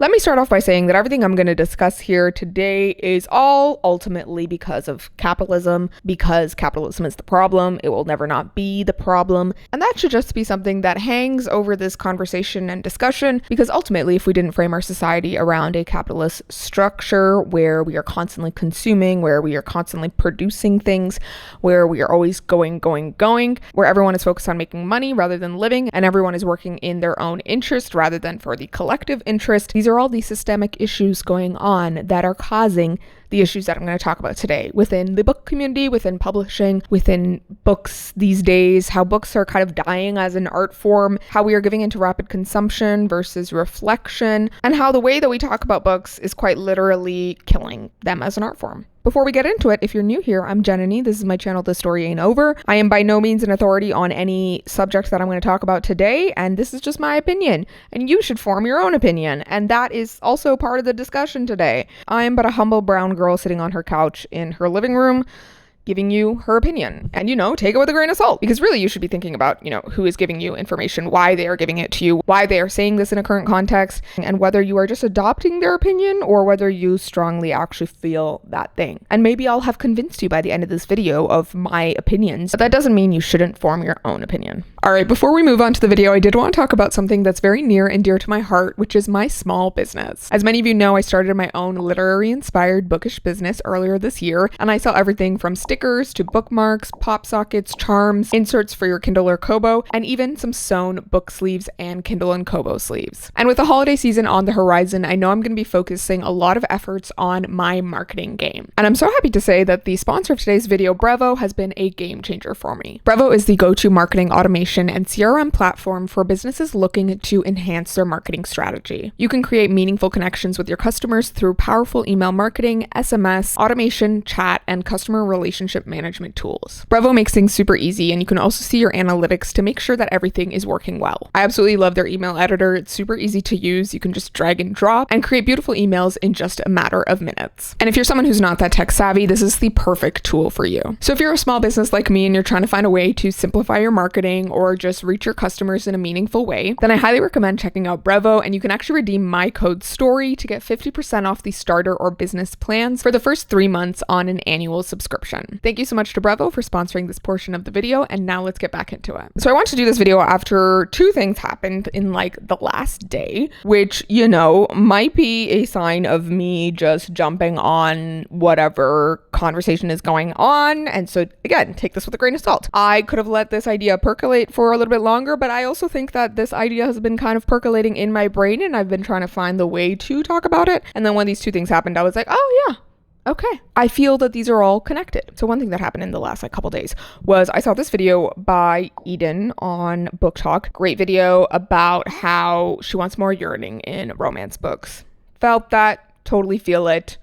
Let me start off by saying that everything I'm going to discuss here today is all ultimately because of capitalism, because capitalism is the problem. It will never not be the problem. And that should just be something that hangs over this conversation and discussion, because ultimately, if we didn't frame our society around a capitalist structure where we are constantly consuming, where we are constantly producing things, where we are always going, where everyone is focused on making money rather than living, and everyone is working in their own interest rather than for the collective interest, these are all these systemic issues going on that are causing the issues that I'm going to talk about today within the book community, within publishing, within books these days, how books are kind of dying as an art form, how we are giving into rapid consumption versus reflection, and how the way that we talk about books is quite literally killing them as an art form. Before we get into it, if you're new here, I'm JEN-nuh-nee. This is my channel, The Story Ain't Over. I am by no means an authority on any subject that I'm going to talk about today, and this is just my opinion, and you should form your own opinion, and that is also part of the discussion today. I am but a humble brown girl sitting on her couch in her living room, giving you her opinion. And, take it with a grain of salt, because really you should be thinking about, who is giving you information, why they are giving it to you, why they are saying this in a current context, and whether you are just adopting their opinion or whether you strongly actually feel that thing. And maybe I'll have convinced you by the end of this video of my opinions, but that doesn't mean you shouldn't form your own opinion. All right, before we move on to the video, I did want to talk about something that's very near and dear to my heart, which is my small business. As many of you know, I started my own literary-inspired bookish business earlier this year, and I sell everything from stickers to bookmarks, pop sockets, charms, inserts for your Kindle or Kobo, and even some sewn book sleeves and Kindle and Kobo sleeves. And with the holiday season on the horizon, I know I'm going to be focusing a lot of efforts on my marketing game. And I'm so happy to say that the sponsor of today's video, Brevo, has been a game changer for me. Brevo is the go-to marketing automation and CRM platform for businesses looking to enhance their marketing strategy. You can create meaningful connections with your customers through powerful email marketing, SMS, automation, chat, and customer relationship management tools. Brevo makes things super easy, and you can also see your analytics to make sure that everything is working well. I absolutely love their email editor. It's super easy to use. You can just drag and drop and create beautiful emails in just a matter of minutes. And if you're someone who's not that tech savvy, this is the perfect tool for you. So if you're a small business like me and you're trying to find a way to simplify your marketing or just reach your customers in a meaningful way, then I highly recommend checking out Brevo, and you can actually redeem my code STORY to get 50% off the starter or business plans for the first 3 months on an annual subscription. Thank you so much to Brevo for sponsoring this portion of the video, and now let's get back into it. So I want to do this video after two things happened in the last day, which, might be a sign of me just jumping on whatever conversation is going on. And so again, take this with a grain of salt. I could have let this idea percolate for a little bit longer, but I also think that this idea has been kind of percolating in my brain, and I've been trying to find the way to talk about it. And then when these two things happened, I was like, oh yeah, okay. I feel that these are all connected. So one thing that happened in the last couple days was I saw this video by Eden on booktok. Great video about how she wants more yearning in romance books. Felt that, totally feel it.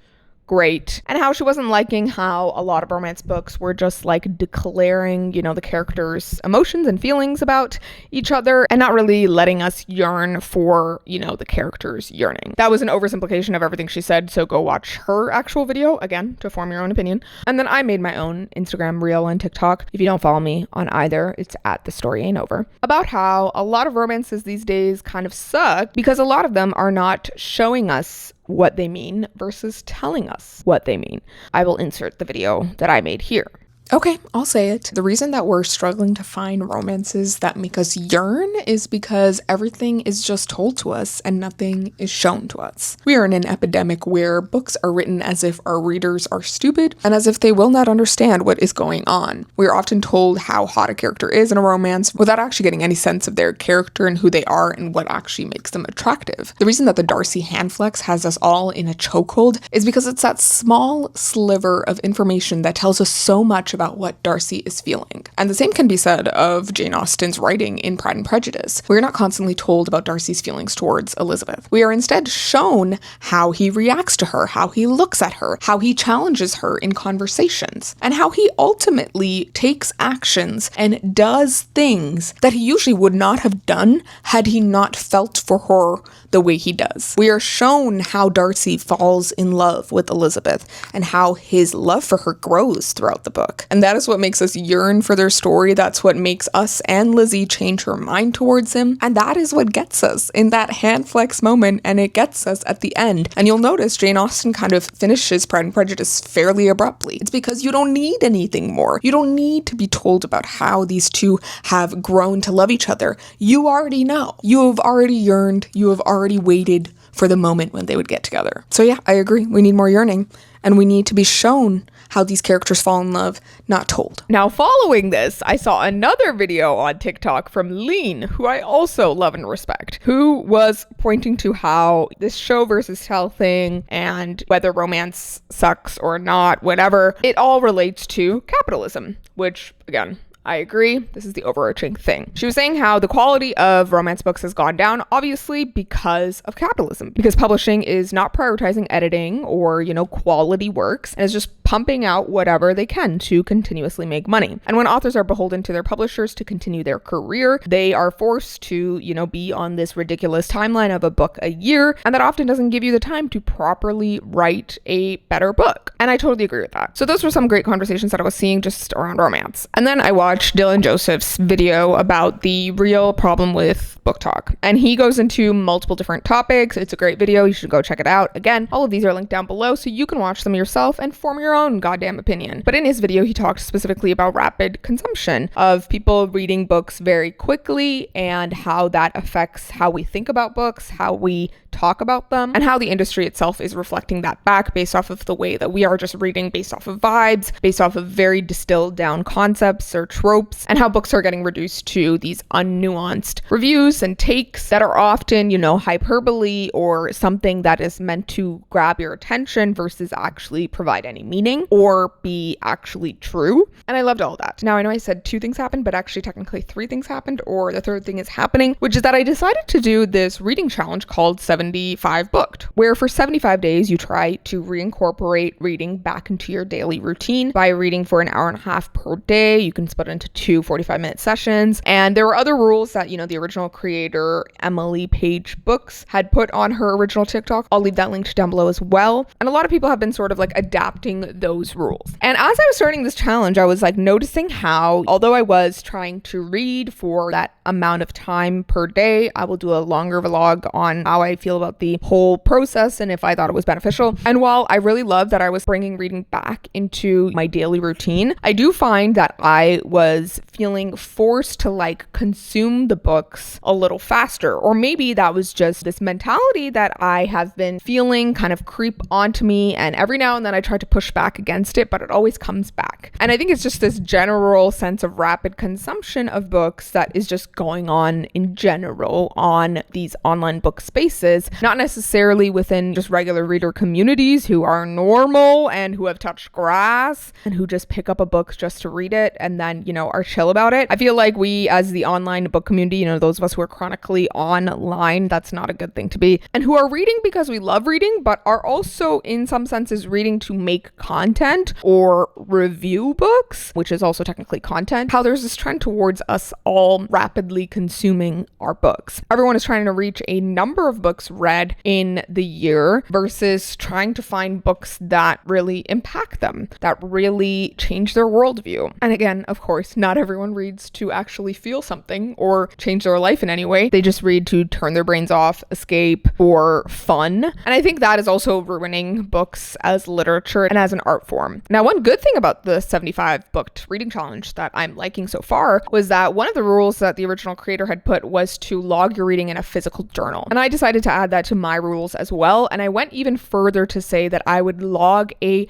Great. And how she wasn't liking how a lot of romance books were just declaring, the characters' emotions and feelings about each other and not really letting us yearn for, the characters yearning. That was an oversimplification of everything she said, so go watch her actual video, again, to form your own opinion. And then I made my own Instagram reel and TikTok. If you don't follow me on either, it's at thisstoryaintover. About how a lot of romances these days kind of suck because a lot of them are not showing us what they mean versus telling us what they mean. I will insert the video that I made here. Okay, I'll say it. The reason that we're struggling to find romances that make us yearn is because everything is just told to us and nothing is shown to us. We are in an epidemic where books are written as if our readers are stupid and as if they will not understand what is going on. We are often told how hot a character is in a romance without actually getting any sense of their character and who they are and what actually makes them attractive. The reason that the Darcy handflex has us all in a chokehold is because it's that small sliver of information that tells us so much about what Darcy is feeling. And the same can be said of Jane Austen's writing in Pride and Prejudice. We're not constantly told about Darcy's feelings towards Elizabeth. We are instead shown how he reacts to her, how he looks at her, how he challenges her in conversations, and how he ultimately takes actions and does things that he usually would not have done had he not felt for her the way he does. We are shown how Darcy falls in love with Elizabeth and how his love for her grows throughout the book. book. And that is what makes us yearn for their story. That's what makes us and Lizzie change her mind towards him. And that is what gets us in that hand flex moment, and it gets us at the end. And you'll notice Jane Austen kind of finishes Pride and Prejudice fairly abruptly. It's because you don't need anything more. You don't need to be told about how these two have grown to love each other. You already know. You have already yearned. You have already waited for the moment when they would get together. So yeah, I agree. We need more yearning, and we need to be shown how these characters fall in love, not told. Now, following this, I saw another video on TikTok from Lean, who I also love and respect, who was pointing to how this show versus tell thing, and whether romance sucks or not, whatever, it all relates to capitalism, which, again, I agree. This is the overarching thing. She was saying how the quality of romance books has gone down, obviously because of capitalism, because publishing is not prioritizing editing or, quality works, and is just pumping out whatever they can to continuously make money. And when authors are beholden to their publishers to continue their career, they are forced to, be on this ridiculous timeline of a book a year, and that often doesn't give you the time to properly write a better book. And I totally agree with that. So those were some great conversations that I was seeing just around romance. And then I watched Dylan Joseph's video about the real problem with booktok, and he goes into multiple different topics. It's a great video. You should go check it out. Again, all of these are linked down below so you can watch them yourself and form your own goddamn opinion. But in his video, he talked specifically about rapid consumption, of people reading books very quickly, and how that affects how we think about books, how we talk about them, and how the industry itself is reflecting that back based off of the way that we are just reading based off of vibes, based off of very distilled down concepts or tropes, and how books are getting reduced to these unnuanced reviews and takes that are often, hyperbole or something that is meant to grab your attention versus actually provide any meaning or be actually true. And I loved all that. Now, I know I said 2 things happened, but actually technically 3 things happened, or the 3rd thing is happening, which is that I decided to do this reading challenge called 75 Booked, where for 75 days you try to reincorporate reading back into your daily routine by reading for an hour and a half per day. You can split it into 2 45-minute sessions. And there were other rules that, the original creator, Emily Page Books, had put on her original TikTok. I'll leave that linked down below as well. And a lot of people have been sort of adapting those rules. And as I was starting this challenge, I was noticing how, although I was trying to read for that amount of time per day, I will do a longer vlog on how I feel about the whole process and if I thought it was beneficial. And while I really love that I was bringing reading back into my daily routine, I do find that I was feeling forced to consume the books a little faster. Or maybe that was just this mentality that I have been feeling kind of creep onto me, and every now and then I try to push back against it, but it always comes back. And I think it's just this general sense of rapid consumption of books that is just going on in general on these online book spaces, not necessarily within just regular reader communities who are normal and who have touched grass and who just pick up a book just to read it and then, are chill about it. I feel like we, as the online book community, those of us who are chronically online, that's not a good thing to be, and who are reading because we love reading, but are also in some senses reading to make content or review books, which is also technically content, how there's this trend towards us all rapidly consuming our books. Everyone is trying to reach a number of books read in the year versus trying to find books that really impact them, that really change their worldview. And again, of course, not everyone reads to actually feel something or change their life in any way. They just read to turn their brains off, escape, or fun. And I think that is also ruining books as literature and as an art form. Now, one good thing about the 75 Booked reading challenge that I'm liking so far was that one of the rules that the original creator had put was to log your reading in a physical journal. And I decided to add that to my rules as well. And I went even further to say that I would log a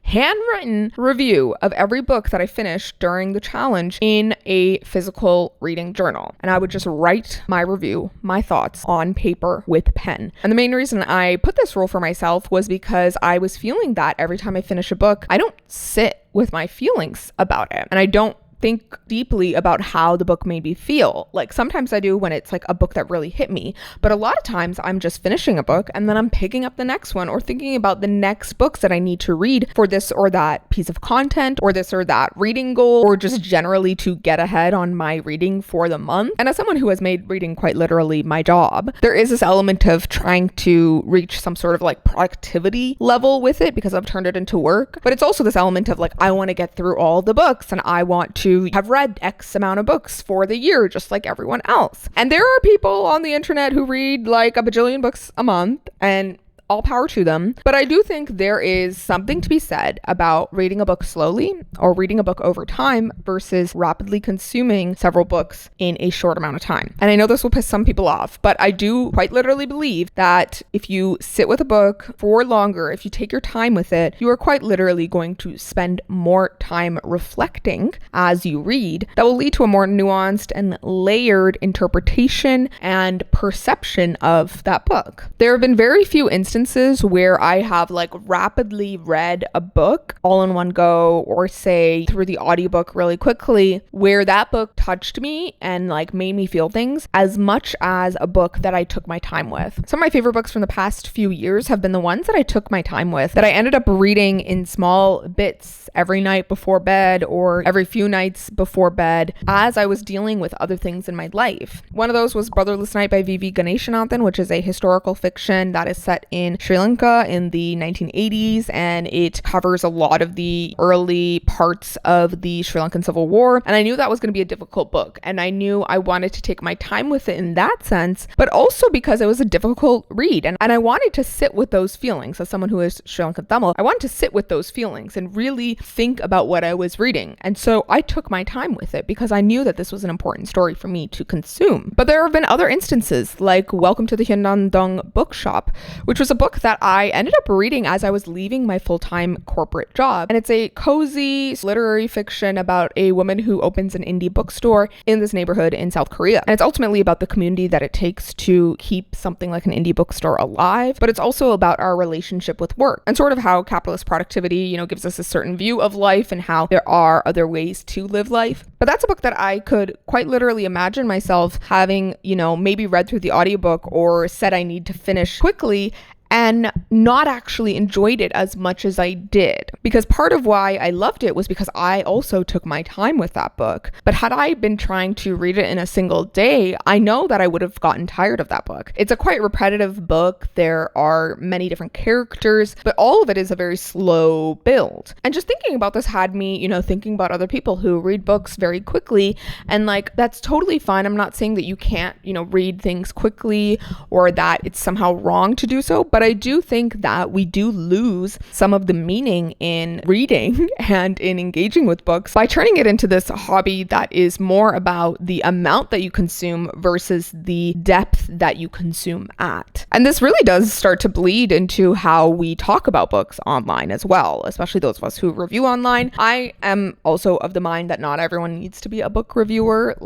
handwritten review of every book that I finished during the challenge in a physical reading journal. And I would just write my review, my thoughts on paper with pen. And the main reason I put this rule for myself was because I was feeling that every time I finish a book, I don't sit with my feelings about it. And I don't think deeply about how the book made me feel. Like sometimes I do when it's like a book that really hit me, but a lot of times I'm just finishing a book and then I'm picking up the next one or thinking about the next books that I need to read for this or that piece of content or this or that reading goal, or just generally to get ahead on my reading for the month. And as someone who has made reading quite literally my job, there is this element of trying to reach some sort of like productivity level with it because I've turned it into work. But it's also this element of like, I want to get through all the books and I want to have read X amount of books for the year, just like everyone else. And there are people on the internet who read like a bajillion books a month, and all power to them. But I do think there is something to be said about reading a book slowly or reading a book over time versus rapidly consuming several books in a short amount of time. And I know this will piss some people off, but I do quite literally believe that if you sit with a book for longer, if you take your time with it, you are quite literally going to spend more time reflecting as you read. That will lead to a more nuanced and layered interpretation and perception of that book. There have been very few instances where I have like rapidly read a book all in one go, or say through the audiobook really quickly, where that book touched me and like made me feel things as much as a book that I took my time with. Some of my favorite books from the past few years have been the ones that I took my time with, that I ended up reading in small bits every night before bed or every few nights before bed as I was dealing with other things in my life. One of those was Brotherless Night by V.V. Ganeshanathan, which is a historical fiction that is set in Sri Lanka in the 1980s, and it covers a lot of the early parts of the Sri Lankan Civil War. And I knew that was going to be a difficult book, and I knew I wanted to take my time with it in that sense, but also because it was a difficult read, and I wanted to sit with those feelings. As someone who is Sri Lankan Tamil, I wanted to sit with those feelings and really think about what I was reading. And so I took my time with it because I knew that this was an important story for me to consume. But there have been other instances, like Welcome to the Hyundandong Bookshop, which was a book that I ended up reading as I was leaving my full-time corporate job. And it's a cozy literary fiction about a woman who opens an indie bookstore in this neighborhood in South Korea. And it's ultimately about the community that it takes to keep something like an indie bookstore alive, but it's also about our relationship with work and sort of how capitalist productivity, gives us a certain view of life and how there are other ways to live life. But that's a book that I could quite literally imagine myself having, maybe read through the audiobook or said I need to finish quickly and not actually enjoyed it as much as I did. Because part of why I loved it was because I also took my time with that book. But had I been trying to read it in a single day, I know that I would have gotten tired of that book. It's a quite repetitive book. There are many different characters, but all of it is a very slow build. And just thinking about this had me, thinking about other people who read books very quickly. And that's totally fine. I'm not saying that you can't, read things quickly or that it's somehow wrong to do so. But I do think that we do lose some of the meaning in reading and in engaging with books by turning it into this hobby that is more about the amount that you consume versus the depth that you consume at. And this really does start to bleed into how we talk about books online as well, especially those of us who review online. I am also of the mind that not everyone needs to be a book reviewer.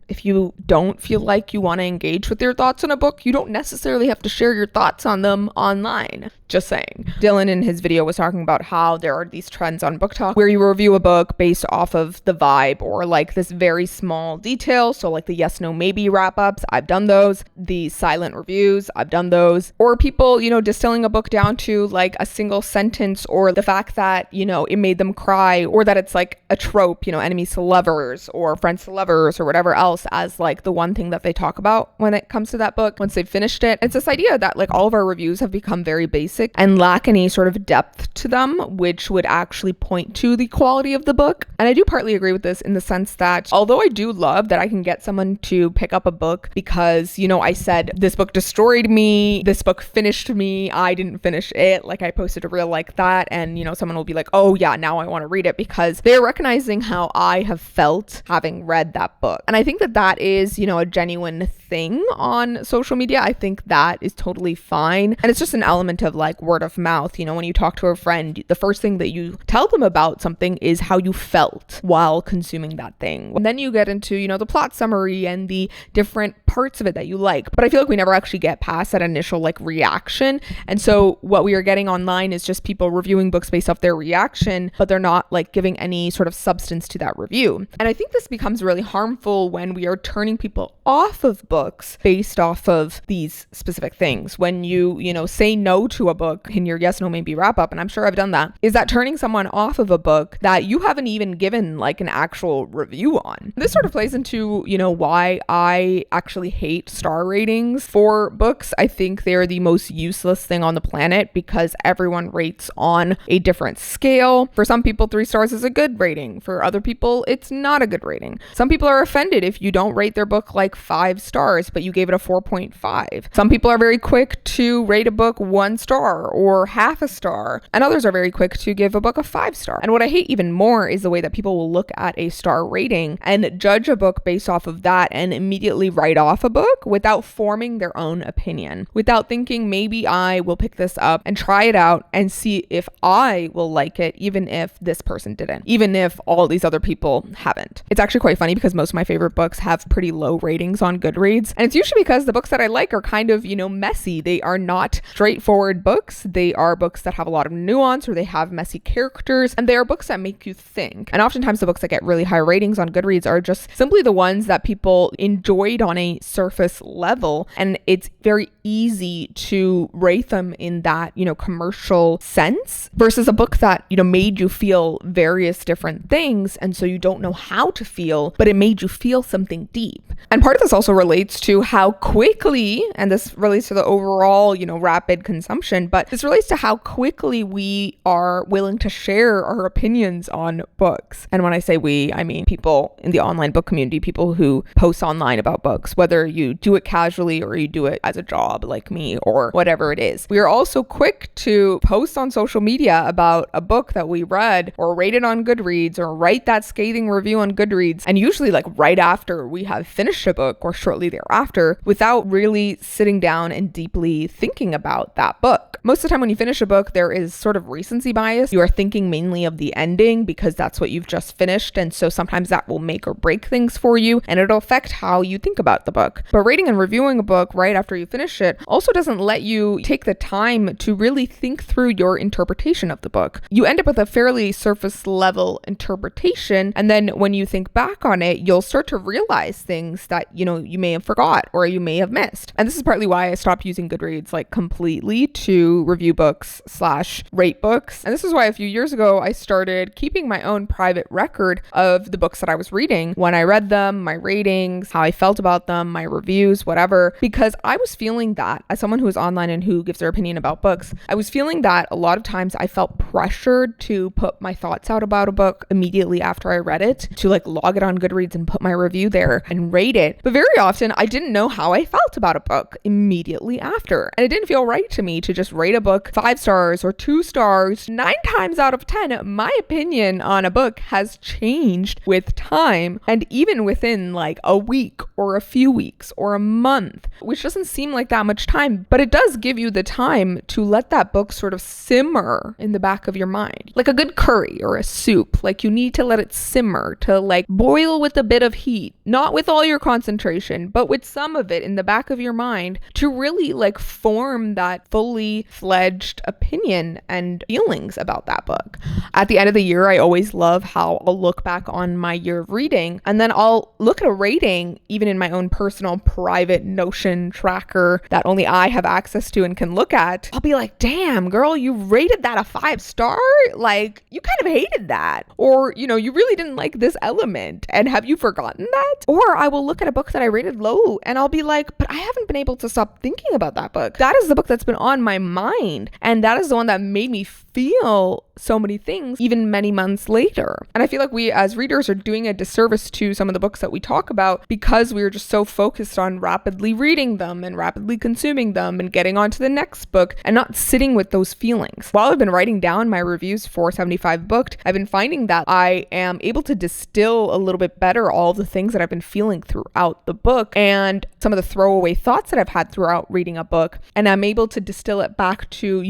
If you don't feel like you want to engage with your thoughts on a book, you don't necessarily have to share your thoughts on them online. Just saying. Dylan in his video was talking about how there are these trends on BookTok where you review a book based off of the vibe or this very small detail. So the yes, no, maybe wrap-ups, I've done those. The silent reviews, I've done those. Or people, distilling a book down to a single sentence, or the fact that, it made them cry, or that it's a trope, enemies to lovers or friends to lovers or whatever else as the one thing that they talk about when it comes to that book once they've finished it. It's this idea that all of our reviews have become very basic and lack any sort of depth to them, which would actually point to the quality of the book. And I do partly agree with this in the sense that although I do love that I can get someone to pick up a book because, I said this book destroyed me, this book finished me, I didn't finish it, I posted a reel like that, and someone will be like, oh yeah, now I want to read it, because they're recognizing how I have felt having read that book. And I think that is, a genuine thing on social media. I think that is totally fine. And it's just an element of like word of mouth. You know, when you talk to a friend, the first thing that you tell them about something is how you felt while consuming that thing. And then you get into, you know, the plot summary and the different parts of it that you like. But I feel like we never actually get past that initial like reaction. And so what we are getting online is just people reviewing books based off their reaction, but they're not like giving any sort of substance to that review. And I think this becomes really harmful when we are turning people off of books based off of these specific things. When you know, say no to a book in your yes, no, maybe wrap up, and I'm sure I've done that, is that turning someone off of a book that you haven't even given like an actual review on. This sort of plays into, you know, why I actually hate star ratings for books. I think they're the most useless thing on the planet because everyone rates on a different scale. For some people, 3 stars is a good rating. For other people, it's not a good rating. Some people are offended if you don't rate their book like 5 stars, but you gave it a 4.5. Some people are very quick to rate a book 1 star or half a star, and others are very quick to give a book a 5 star. And what I hate even more is the way that people will look at a star rating and judge a book based off of that and immediately write off a book without forming their own opinion, without thinking maybe I will pick this up and try it out and see if I will like it, even if this person didn't, even if all these other people haven't. It's actually quite funny because most of my favorite books have pretty low ratings on Goodreads, and it's usually because the books that I like are kind of, you know, messy. They are not straightforward books. They are books that have a lot of nuance, or they have messy characters, and they are books that make you think. And oftentimes the books that get really high ratings on Goodreads are just simply the ones that people enjoyed on a surface level, and it's very easy to rate them in that, you know, commercial sense, versus a book that, you know, made you feel various different things, and so you don't know how to feel, but it made you feel something deep. And part of this also relates to how quickly, and this relates to the overall, you know, rapid consumption, but this relates to how quickly we are willing to share our opinions on books. And when I say we, I mean people in the online book community, people who post online about books, whether you do it casually or you do it as a job like me or whatever it is. We are also quick to post on social media about a book that we read or rated on Goodreads or write that scathing review on Goodreads, and usually like right after we have finished a book or shortly thereafter, without really sitting down and deeply thinking about that book. Most of the time when you finish a book, there is sort of recency bias. You are thinking mainly of the ending because that's what you've just finished, and so sometimes that will make or break things for you, and it'll affect how you think about the book. But rating and reviewing a book right after you finish it also doesn't let you take the time to really think through your interpretation of the book. You end up with a fairly surface level interpretation, and then when you think back on it, you'll start to realize things that, you know, you may have forgot or you may have missed. And this is partly why I stopped using Goodreads like completely to review books / rate books. And this is why a few years ago I started keeping my own private record of the books that I was reading, when I read them, my ratings, how I felt about them, my reviews, whatever, because I was feeling that as someone who is online and who gives their opinion about books, I was feeling that a lot of times I felt pressured to put my thoughts out about a book immediately after I read it, to like log it on Goodreads and put my review there and rate it. But very often I didn't know how I felt about a book immediately after. And it didn't feel right to me to just rate a book 5 stars or 2 stars. 9 times out of 10, my opinion on a book has changed with time, and even within like a week or a few weeks or a month, which doesn't seem like that much time, but it does give you the time to let that book sort of simmer in the back of your mind. Like a good curry or a soup, like you need to let it simmer, to like boil with a bit of heat, not with all your concentration, but with some of it in the back of your mind, to really like form that fully fledged opinion and feelings about that book. At the end of the year, I always love how I'll look back on my year of reading, and then I'll look at a rating, even in my own personal private Notion tracker that only I have access to and can look at. I'll be like, damn girl, you rated that a 5 star? Like, you kind of hated that. Or, you know, you really didn't like this element, and have you forgotten that? Or I will look at a book that I rated low and I'll be like, but I haven't been able to stop thinking about that book. That is the book that's been on my mind, and that is the one that made me feel so many things even many months later. And I feel like we as readers are doing a disservice to some of the books that we talk about because we are just so focused on rapidly reading them and rapidly consuming them and getting on to the next book and not sitting with those feelings. While I've been writing down my reviews for 75 Booked, I've been finding that I am able to distill a little bit better all the things that I've been feeling throughout the book and some of the throwaway thoughts that I've had throughout reading a book. And I'm able to distill it back to,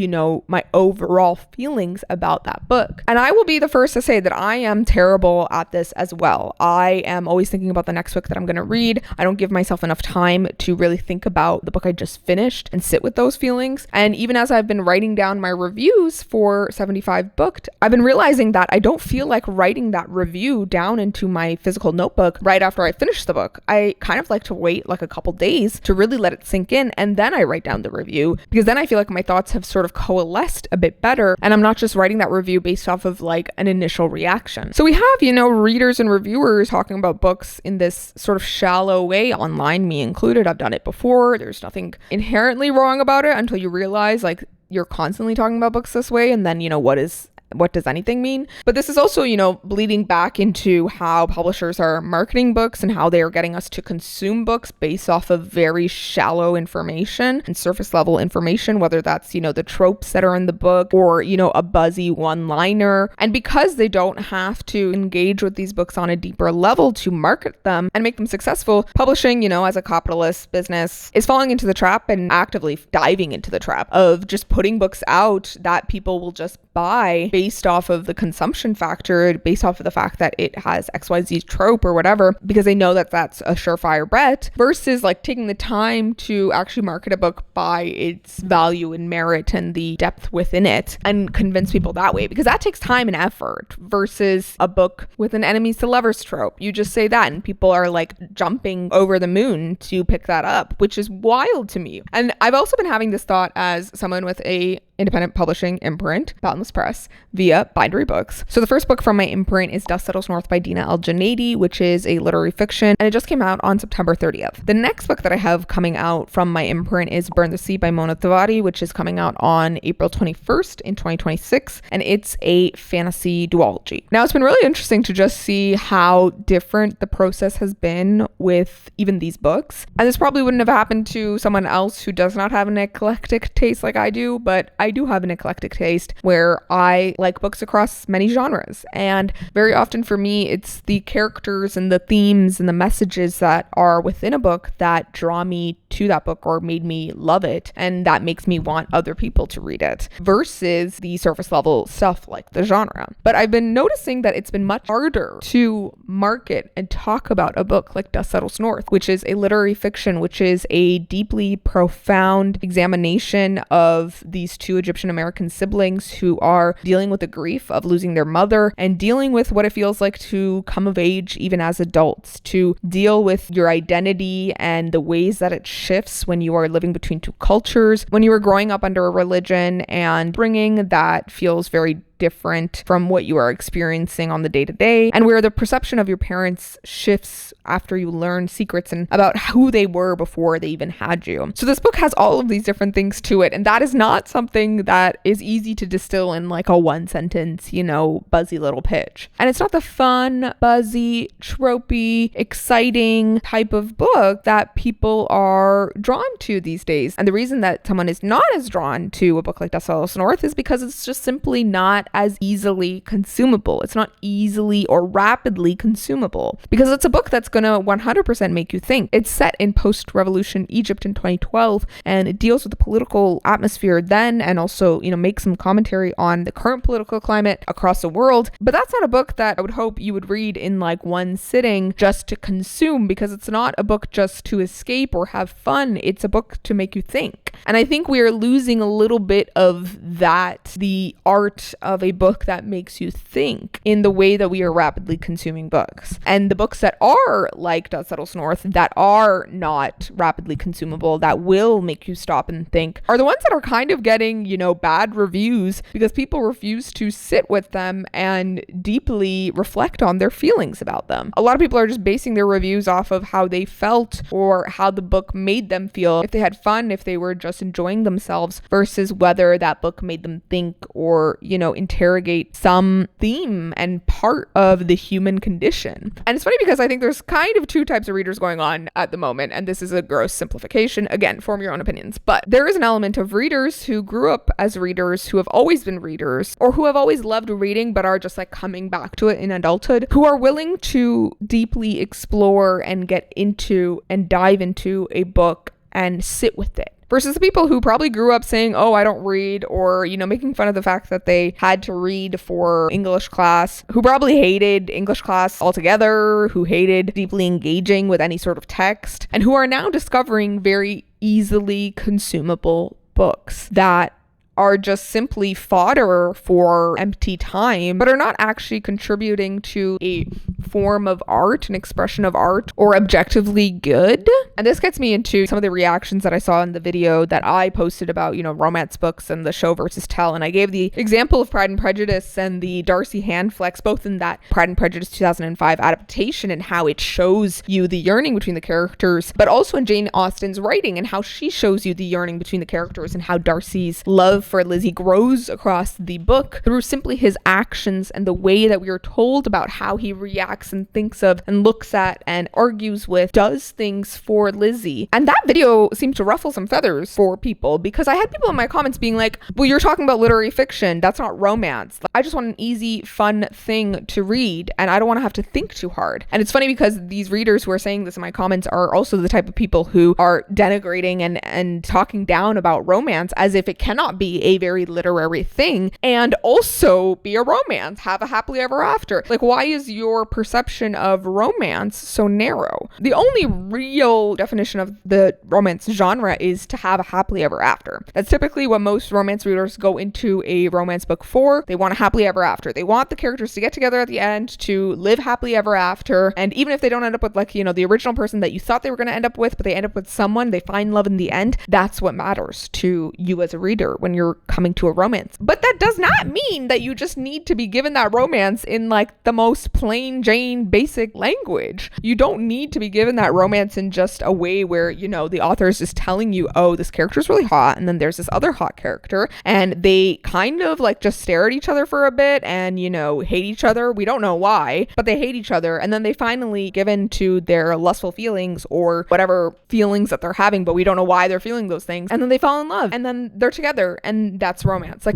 my overall feelings about that book. And I will be the first to say that I am terrible at this as well. I am always thinking about the next book that I'm going to read. I don't give myself enough time to really think about the book I just finished and sit with those feelings. And even as I've been writing down my reviews for 75 Booked, I've been realizing that I don't feel like writing that review down into my physical notebook right after I finish the book. I kind of like to wait like a couple days to really let it sink in, and then I write down the review, because then I feel like my thoughts have sort of coalesced a bit better and I'm not just writing that review based off of like an initial reaction. So we have, readers and reviewers talking about books in this sort of shallow way online, me included. I've done it before. There's nothing inherently wrong about it until you realize like you're constantly talking about books this way, and then what does anything mean? But this is also, bleeding back into how publishers are marketing books and how they are getting us to consume books based off of very shallow information and surface level information, whether that's, the tropes that are in the book or, a buzzy one-liner. And because they don't have to engage with these books on a deeper level to market them and make them successful, publishing, as a capitalist business is falling into the trap and actively diving into the trap of just putting books out that people will just buy based off of the consumption factor, based off of the fact that it has XYZ trope or whatever, because they know that that's a surefire bet, versus like taking the time to actually market a book by its value and merit and the depth within it and convince people that way, because that takes time and effort versus a book with an enemies to lovers trope. You just say that and people are like jumping over the moon to pick that up, which is wild to me. And I've also been having this thought as someone with a independent publishing imprint, Boundless Press, via Bindery Books. So the first book from my imprint is Dust Settles North by Dina El-Jannati, which is a literary fiction, and it just came out on September 30th. The next book that I have coming out from my imprint is Burn the Sea by Mona Tiwari, which is coming out on April 21st in 2026, and it's a fantasy duology. Now, it's been really interesting to just see how different the process has been with even these books, and this probably wouldn't have happened to someone else who does not have an eclectic taste like I do, but I do have an eclectic taste where I like books across many genres. And very often for me, it's the characters and the themes and the messages that are within a book that draw me to that book or made me love it. And that makes me want other people to read it versus the surface level stuff like the genre. But I've been noticing that it's been much harder to market and talk about a book like Dust Settles North, which is a literary fiction, which is a deeply profound examination of these two Egyptian American siblings who are dealing with the grief of losing their mother and dealing with what it feels like to come of age even as adults, to deal with your identity and the ways that it shifts when you are living between two cultures, when you are growing up under a religion and bringing that feels very different from what you are experiencing on the day-to-day, and where the perception of your parents shifts after you learn secrets and about who they were before they even had you. So this book has all of these different things to it, and that is not something that is easy to distill in like a one sentence, buzzy little pitch. And it's not the fun, buzzy, tropey, exciting type of book that people are drawn to these days. And the reason that someone is not as drawn to a book like Dust Settles North is because it's just simply not as easily consumable. It's not easily or rapidly consumable because it's a book that's going to 100% make you think. It's set in post-revolution Egypt in 2012, and it deals with the political atmosphere then and also, makes some commentary on the current political climate across the world. But that's not a book that I would hope you would read in like one sitting just to consume, because it's not a book just to escape or have fun. It's a book to make you think. And I think we are losing a little bit of that, the art of a book that makes you think, in the way that we are rapidly consuming books. And the books that are like Dust Settles North, that are not rapidly consumable, that will make you stop and think, are the ones that are kind of getting, bad reviews because people refuse to sit with them and deeply reflect on their feelings about them. A lot of people are just basing their reviews off of how they felt or how the book made them feel, if they had fun, if they were just enjoying themselves, versus whether that book made them think or, interrogate some theme and part of the human condition. And it's funny because I think there's kind of two types of readers going on at the moment, and this is a gross simplification. Again, form your own opinions. But there is an element of readers who grew up as readers, who have always been readers, or who have always loved reading but are just like coming back to it in adulthood, who are willing to deeply explore and get into and dive into a book and sit with it. Versus the people who probably grew up saying, oh, I don't read, or, making fun of the fact that they had to read for English class, who probably hated English class altogether, who hated deeply engaging with any sort of text, and who are now discovering very easily consumable books that are just simply fodder for empty time, but are not actually contributing to a form of art, an expression of art, or objectively good. And this gets me into some of the reactions that I saw in the video that I posted about, romance books and the show versus tell. And I gave the example of Pride and Prejudice and the Darcy Handflex, both in that Pride and Prejudice 2005 adaptation and how it shows you the yearning between the characters, but also in Jane Austen's writing and how she shows you the yearning between the characters and how Darcy's love for Lizzie grows across the book through simply his actions and the way that we are told about how he reacts and thinks of and looks at and argues with, does things for Lizzie. And that video seemed to ruffle some feathers for people, because I had people in my comments being like, well, you're talking about literary fiction, that's not romance. I just want an easy, fun thing to read, and I don't want to have to think too hard. And it's funny because these readers who are saying this in my comments are also the type of people who are denigrating and talking down about romance as if it cannot be a very literary thing and also be a romance, have a happily ever after. Like, why is your perception of romance so narrow? The only real definition of the romance genre is to have a happily ever after. That's typically what most romance readers go into a romance book for. They want a happily ever after. They want the characters to get together at the end, to live happily ever after. And even if they don't end up with the original person that you thought they were going to end up with, but they end up with someone, they find love in the end. That's what matters to you as a reader when you're coming to a romance. But that does not mean that you just need to be given that romance in the most plain Jane basic language. You don't need to be given that romance in just a way where, the author is just telling you, oh, this character is really hot, and then there's this other hot character, and they kind of just stare at each other for a bit and, hate each other. We don't know why, but they hate each other, and then they finally give in to their lustful feelings or whatever feelings that they're having, but we don't know why they're feeling those things, and then they fall in love, and then they're together, and that's romance.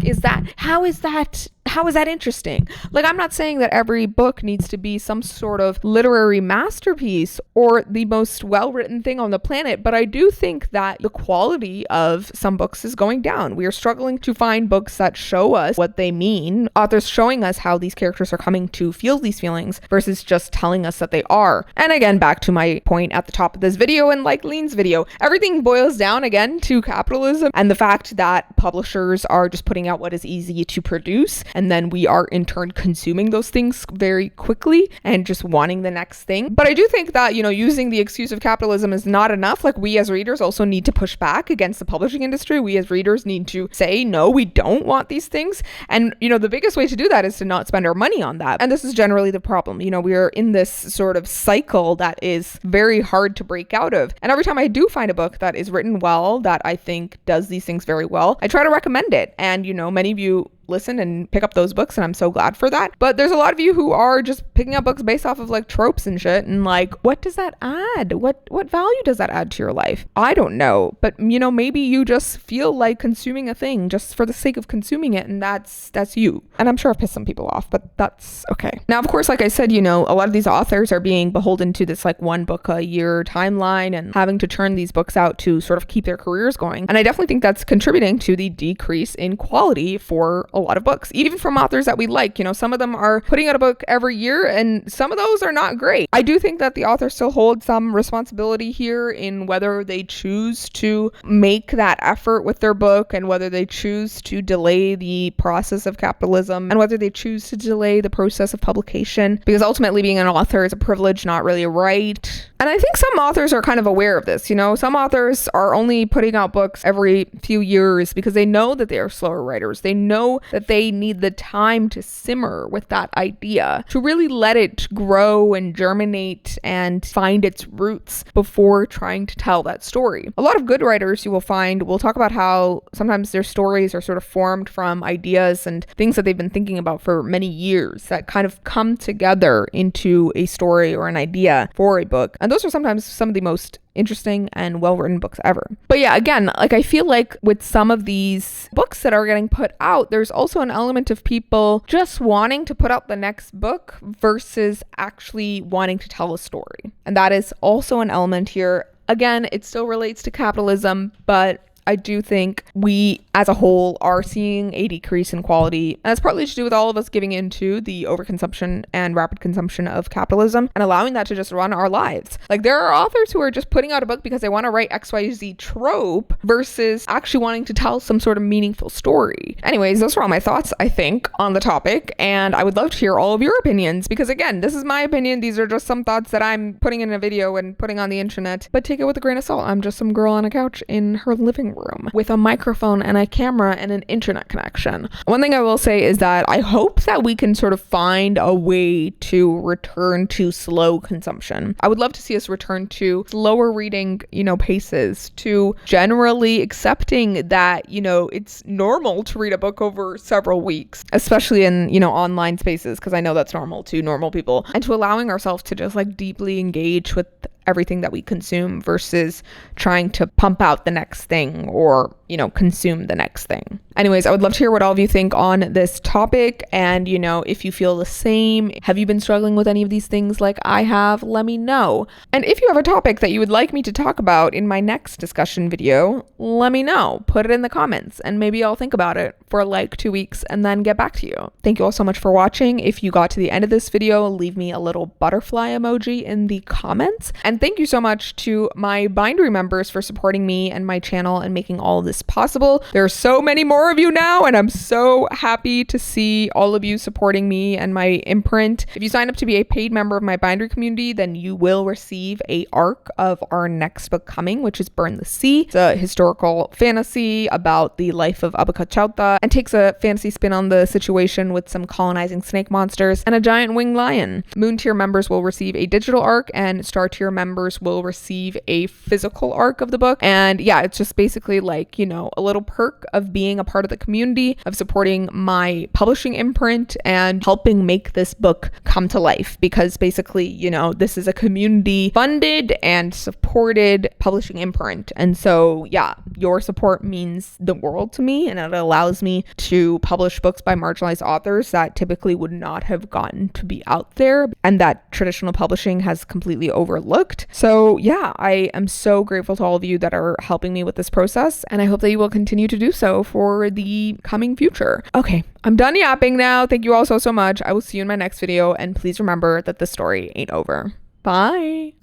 How is that interesting? I'm not saying that every book needs to be some sort of literary masterpiece or the most well-written thing on the planet, but I do think that the quality of some books is going down. We are struggling to find books that show us what they mean, authors showing us how these characters are coming to feel these feelings versus just telling us that they are. And again, back to my point at the top of this video and Lean's video, everything boils down again to capitalism and the fact that publishers are just putting out what is easy to produce, and then we are in turn consuming those things very quickly and just wanting the next thing. But I do think that, using the excuse of capitalism is not enough. We as readers also need to push back against the publishing industry. We as readers need to say, no, we don't want these things. And, the biggest way to do that is to not spend our money on that. And this is generally the problem. We are in this sort of cycle that is very hard to break out of. And every time I do find a book that is written well, that I think does these things very well, I try to recommend it. And, many of you listen and pick up those books, and I'm so glad for that. But there's a lot of you who are just picking up books based off of tropes and shit, and what does that add? What value does that add to your life? I don't know, but maybe you just feel like consuming a thing just for the sake of consuming it, and that's you. And I'm sure I've pissed some people off, but that's okay. Now, of course, like I said, a lot of these authors are being beholden to this one book a year timeline and having to churn these books out to sort of keep their careers going. And I definitely think that's contributing to the decrease in quality for a lot of books, even from authors that we like. Some of them are putting out a book every year, and some of those are not great. I do think that the authors still hold some responsibility here in whether they choose to make that effort with their book, and whether they choose to delay the process of capitalism, and whether they choose to delay the process of publication, because ultimately being an author is a privilege, not really a right. And I think some authors are kind of aware of this. Some authors are only putting out books every few years because they know that they are slower writers. They know that they need the time to simmer with that idea, to really let it grow and germinate and find its roots before trying to tell that story. A lot of good writers, you will find, will talk about how sometimes their stories are sort of formed from ideas and things that they've been thinking about for many years that kind of come together into a story or an idea for a book. And those are sometimes some of the most interesting and well-written books ever. But yeah, again, I feel like with some of these books that are getting put out, there's also an element of people just wanting to put out the next book versus actually wanting to tell a story. And that is also an element here. Again, it still relates to capitalism, but I do think we as a whole are seeing a decrease in quality. And that's partly to do with all of us giving into the overconsumption and rapid consumption of capitalism and allowing that to just run our lives. There are authors who are just putting out a book because they want to write XYZ trope versus actually wanting to tell some sort of meaningful story. Anyways, those are all my thoughts, I think, on the topic. And I would love to hear all of your opinions because, again, this is my opinion. These are just some thoughts that I'm putting in a video and putting on the internet. But take it with a grain of salt. I'm just some girl on a couch in her living room with a microphone and a camera and an internet connection. One thing I will say is that I hope that we can sort of find a way to return to slow consumption. I would love to see us return to slower reading, paces, to generally accepting that, it's normal to read a book over several weeks, especially in, online spaces, because I know that's normal to normal people, and to allowing ourselves to just deeply engage with everything that we consume versus trying to pump out the next thing or, consume the next thing. Anyways, I would love to hear what all of you think on this topic. And, if you feel the same, have you been struggling with any of these things like I have? Let me know. And if you have a topic that you would like me to talk about in my next discussion video, let me know. Put it in the comments and maybe I'll think about it for 2 weeks and then get back to you. Thank you all so much for watching. If you got to the end of this video, leave me a little butterfly emoji in the comments. And thank you so much to my Bindery members for supporting me and my channel and making all of this possible. There are so many more of you now, and I'm so happy to see all of you supporting me and my imprint. If you sign up to be a paid member of my Bindery community, then you will receive a arc of our next book coming, which is Burn the Sea. It's a historical fantasy about the life of Abaka Chauta and takes a fantasy spin on the situation with some colonizing snake monsters and a giant winged lion. Moon tier members will receive a digital arc, and star tier members will receive a physical arc of the book. And yeah, it's just basically a little perk of being a part of the community, of supporting my publishing imprint and helping make this book come to life, because basically, this is a community funded and supported publishing imprint. And so yeah, your support means the world to me, and it allows me to publish books by marginalized authors that typically would not have gotten to be out there and that traditional publishing has completely overlooked. So yeah, I am so grateful to all of you that are helping me with this process, and I hope that you will continue to do so for the coming future. Okay, I'm done yapping now. Thank you all so much. I will see you in my next video, and please remember that the story ain't over. Bye.